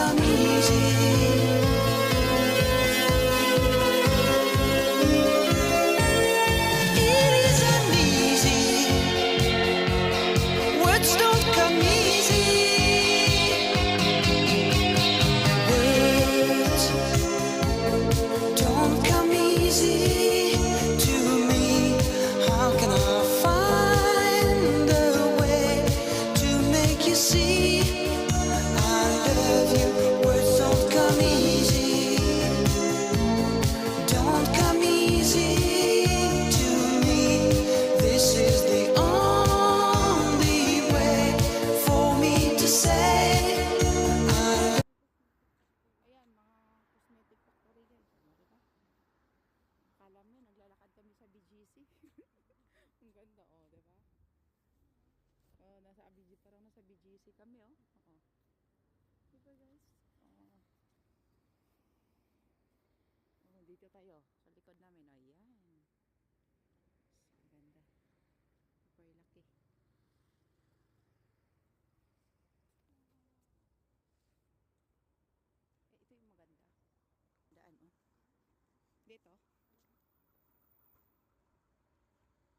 come easy. It isn't easy. Words don't come easy. Words don't come easy to me. How can I find a way to make you see I love you? Words don't come easy. Don't come easy to me. This is the only way for me to say I Ayan, mga cosmetic factory guys. Ano, diba? Akala mo yun, naglalakad kami sa BGC. Ang ganda, oh, diba? Oh, parang nasa BGC kami, oh. Oo. Diba guys? Oh. Oh, dito tayo. Sa likod namin, oh, yan. Ang ganda. Super laki. Ito yung maganda. Daan, oh. Dito.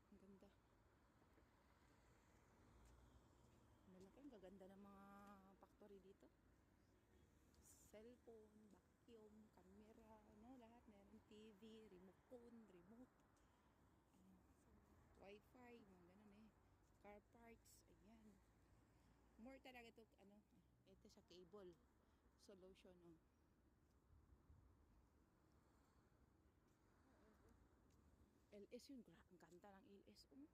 Ang ganda. Malaki. Ang gaganda ng mga factory dito. Cellphone, vacuum, camera, ano, lahat. Meron TV, remote phone, remote, ano, wifi, mga ganun eh. Car parts, ayan. More talaga ito, ano, ito sa cable solution, oh. LS yun, ang ganda ng LS, oh.